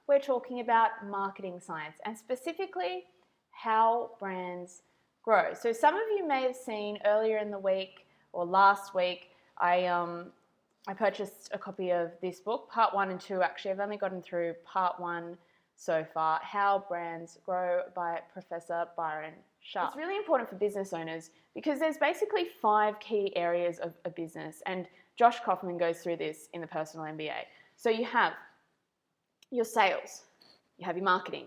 we're talking about marketing science and specifically how brands grow. So some of you may have seen earlier in the week or last week, I purchased a copy of this book, part 1 and 2 actually. I've only gotten through part 1 so far, How Brands Grow by Professor Byron Sharp. It's really important for business owners because there's basically 5 key areas of a business, and Josh Kaufman goes through this in the Personal MBA. So you have your sales, you have your marketing,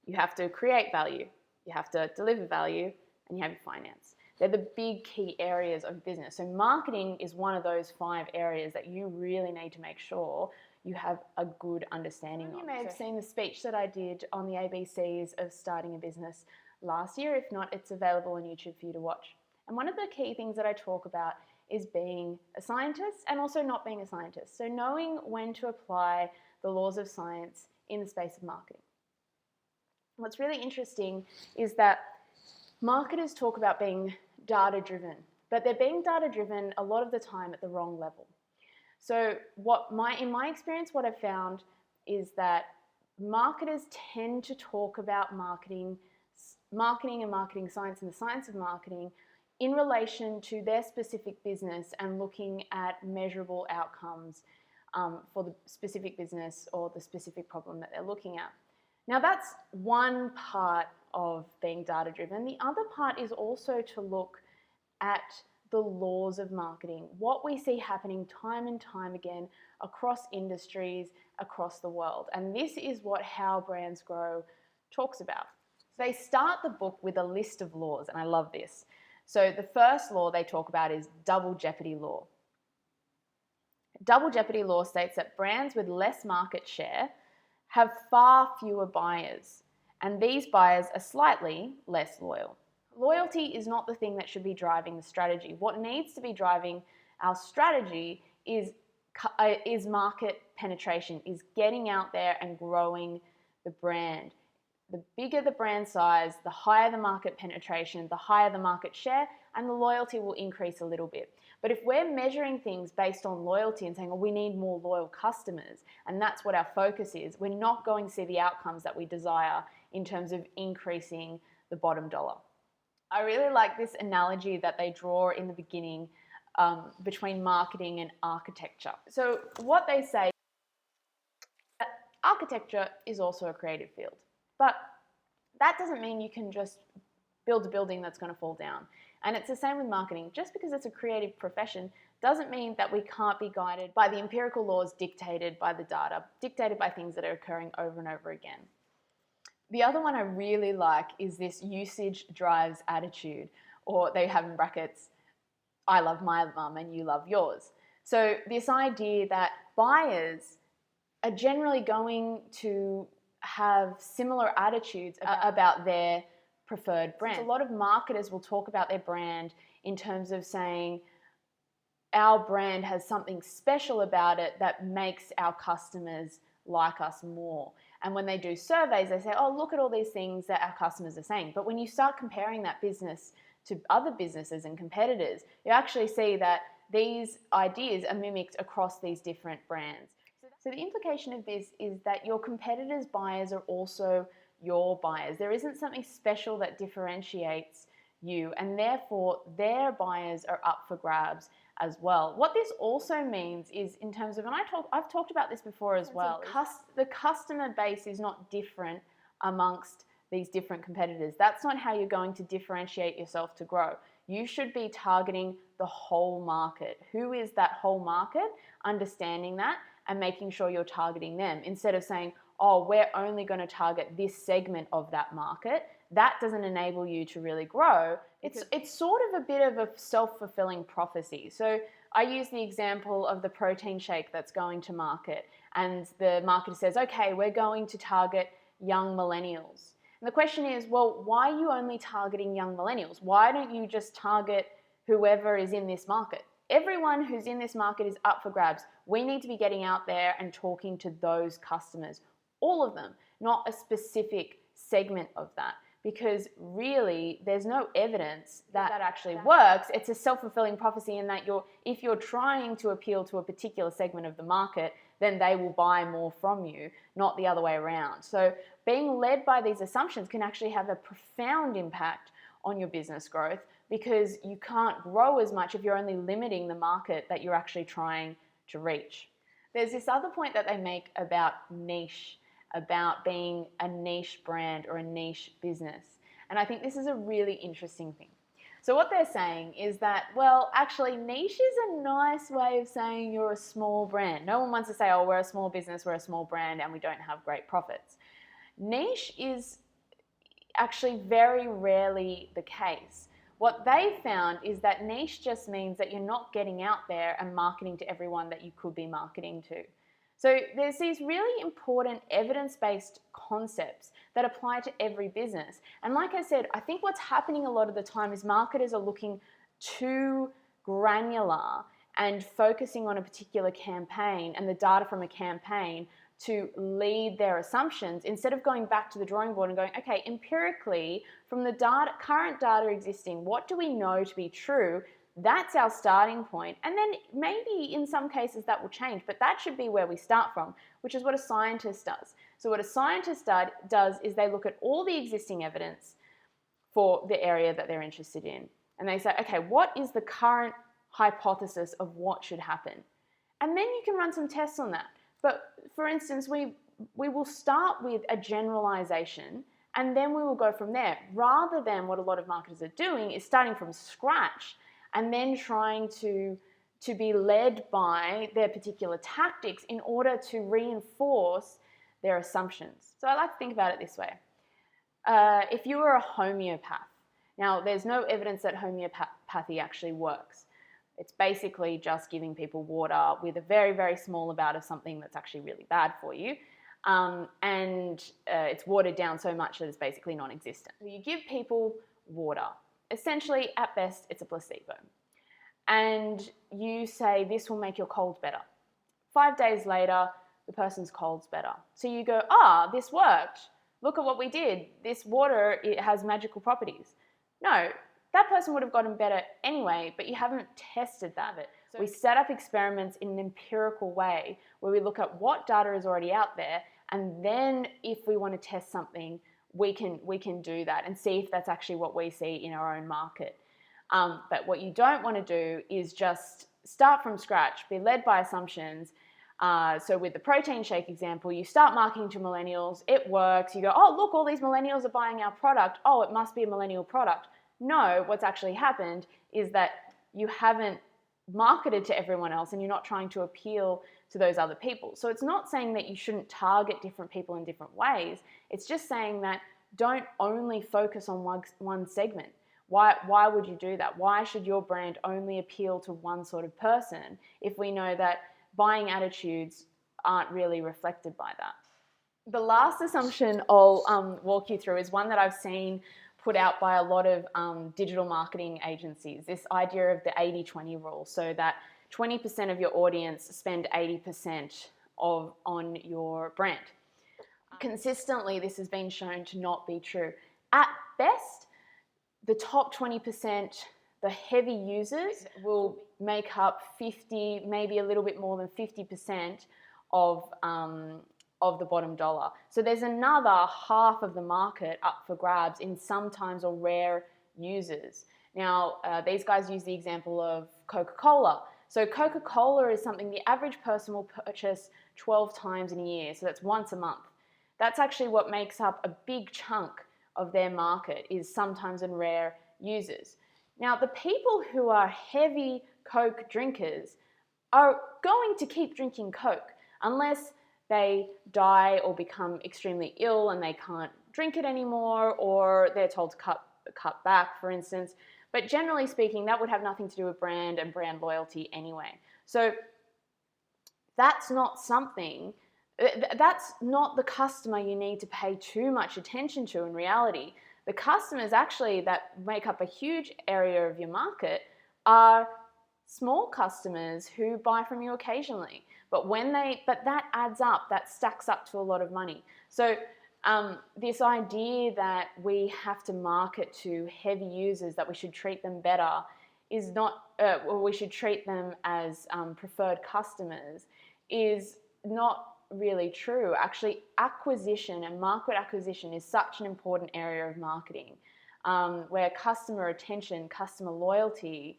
you have to create value, you have to deliver value, and you have your finance. They're the big key areas of business. So marketing is one of those 5 areas that you really need to make sure you have a good understanding of. You may have seen the speech that I did on the ABCs of starting a business last year. If not, it's available on YouTube for you to watch. And one of the key things that I talk about is being a scientist and also not being a scientist. So knowing when to apply the laws of science in the space of marketing. What's really interesting is that marketers talk about being data-driven, but they're being data-driven a lot of the time at the wrong level. So in my experience, what I've found is that marketers tend to talk about marketing and marketing science and the science of marketing in relation to their specific business and looking at measurable outcomes for the specific business or the specific problem that they're looking at. Now that's one part of being data-driven. The other part is also to look at the laws of marketing, what we see happening time and time again across industries, across the world. And this is what How Brands Grow talks about. So they start the book with a list of laws, and I love this. So the first law they talk about is Double Jeopardy Law. Double Jeopardy Law states that brands with less market share have far fewer buyers, and these buyers are slightly less loyal. Loyalty is not the thing that should be driving the strategy. What needs to be driving our strategy is market penetration, is getting out there and growing the brand. The bigger the brand size, the higher the market penetration, the higher the market share, and the loyalty will increase a little bit. But if we're measuring things based on loyalty and saying, oh, we need more loyal customers, and that's what our focus is, we're not going to see the outcomes that we desire in terms of increasing the bottom dollar. I really like this analogy that they draw in the beginning between marketing and architecture. So what they say is that architecture is also a creative field, but that doesn't mean you can just build a building that's going to fall down. And it's the same with marketing. Just because it's a creative profession doesn't mean that we can't be guided by the empirical laws dictated by the data, dictated by things that are occurring over and over again. The other one I really like is this usage drives attitude, or they have in brackets, I love my mum and you love yours. So this idea that buyers are generally going to have similar attitudes about their preferred brand. So a lot of marketers will talk about their brand in terms of saying our brand has something special about it that makes our customers like us more. And when they do surveys, they say, oh, look at all these things that our customers are saying. But when you start comparing that business to other businesses and competitors, you actually see that these ideas are mimicked across these different brands. So the implication of this is that your competitors' buyers are also your buyers. There isn't something special that differentiates you, and therefore their buyers are up for grabs as well. What this also means is in terms of, and I've talked about this before as well, the customer base is not different amongst these different competitors. That's not how you're going to differentiate yourself to grow. You should be targeting the whole market. Who is that whole market? Understanding that and making sure you're targeting them instead of saying, oh, we're only going to target this segment of that market. That doesn't enable you to really grow. It's sort of a bit of a self-fulfilling prophecy. So I use the example of the protein shake that's going to market, and the marketer says, okay, we're going to target young millennials. And the question is, well, why are you only targeting young millennials? Why don't you just target whoever is in this market? Everyone who's in this market is up for grabs. We need to be getting out there and talking to those customers, all of them, not a specific segment of that. Because really, there's no evidence that actually works. It's a self-fulfilling prophecy in that if you're trying to appeal to a particular segment of the market, then they will buy more from you, not the other way around. So being led by these assumptions can actually have a profound impact on your business growth, because you can't grow as much if you're only limiting the market that you're actually trying to reach. There's this other point that they make about niche, about being a niche brand or a niche business. And I think this is a really interesting thing. So what they're saying is that, well, actually niche is a nice way of saying you're a small brand. No one wants to say, oh, we're a small business, we're a small brand, and we don't have great profits. Niche is actually very rarely the case. What they found is that niche just means that you're not getting out there and marketing to everyone that you could be marketing to. So there's these really important evidence-based concepts that apply to every business. And like I said, I think what's happening a lot of the time is marketers are looking too granular and focusing on a particular campaign and the data from a campaign to lead their assumptions, instead of going back to the drawing board and going, okay, empirically, from the data, current data existing, what do we know to be true? That's our starting point. And then maybe in some cases that will change, but that should be where we start from, which is what a scientist does. So what a scientist does is they look at all the existing evidence for the area that they're interested in. And they say, okay, what is the current hypothesis of what should happen? And then you can run some tests on that. But for instance, we will start with a generalization and then we will go from there, rather than what a lot of marketers are doing is starting from scratch and then trying to be led by their particular tactics in order to reinforce their assumptions. So I like to think about it this way. If you were a homeopath, now there's no evidence that homeopathy actually works. It's basically just giving people water with a very, very small amount of something that's actually really bad for you. It's watered down so much that it's basically non-existent. So you give people water. Essentially, at best, it's a placebo. And you say, this will make your cold better. 5 days later, the person's cold's better. So you go, this worked. Look at what we did. This water, it has magical properties. No, that person would have gotten better anyway, but you haven't tested that. So we set up experiments in an empirical way where we look at what data is already out there, and then if we want to test something, we can do that and see if that's actually what we see in our own market. But what you don't want to do is just start from scratch, be led by assumptions. So with the protein shake example, you start marketing to millennials, it works, you go, oh look, all these millennials are buying our product, oh it must be a millennial product. No, what's actually happened is that you haven't marketed to everyone else and you're not trying to appeal to those other people. So it's not saying that you shouldn't target different people in different ways. It's just saying that don't only focus on one segment. Why would you do that? Why should your brand only appeal to one sort of person if we know that buying attitudes aren't really reflected by that? The last assumption I'll walk you through is one that I've seen put out by a lot of digital marketing agencies, this idea of the 80-20 rule, so that 20% of your audience spend 80% on your brand. Consistently, this has been shown to not be true. At best, the top 20%, the heavy users, will make up 50, maybe a little bit more than 50% of the bottom dollar. So there's another half of the market up for grabs in sometimes or rare users. Now, these guys use the example of Coca-Cola. So Coca-Cola is something the average person will purchase 12 times in a year, so that's once a month. That's actually what makes up a big chunk of their market, is sometimes and rare users. Now, the people who are heavy Coke drinkers are going to keep drinking Coke unless they die or become extremely ill and they can't drink it anymore, or they're told to cut back, for instance. But generally speaking, that would have nothing to do with brand and brand loyalty anyway. So that's not something, that's not the customer you need to pay too much attention to in reality. The customers actually that make up a huge area of your market are small customers who buy from you occasionally. But that adds up, that stacks up to a lot of money. So this idea that we have to market to heavy users, that we should treat them better, is not, or we should treat them as preferred customers, is not really true. Actually, acquisition and market acquisition is such an important area of marketing, where customer retention, customer loyalty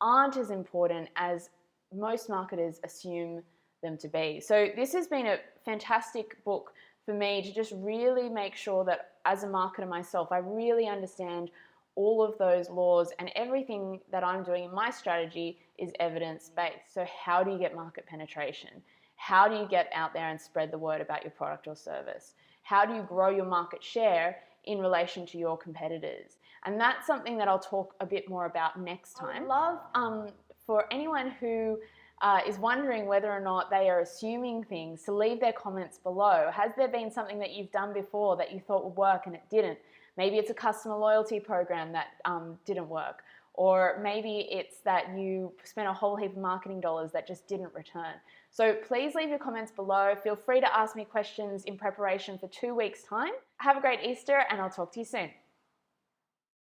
aren't as important as most marketers assume them to be. So this has been a fantastic book for me to just really make sure that as a marketer myself, I really understand all of those laws, and everything that I'm doing in my strategy is evidence-based. So how do you get market penetration? How do you get out there and spread the word about your product or service? How do you grow your market share in relation to your competitors? And that's something that I'll talk a bit more about next time. I'd love for anyone who is wondering whether or not they are assuming things to leave their comments below. Has there been something that you've done before that you thought would work and it didn't? Maybe it's a customer loyalty program that didn't work. Or maybe it's that you spent a whole heap of marketing dollars that just didn't return. So please leave your comments below. Feel free to ask me questions in preparation for 2 weeks' time. Have a great Easter, and I'll talk to you soon.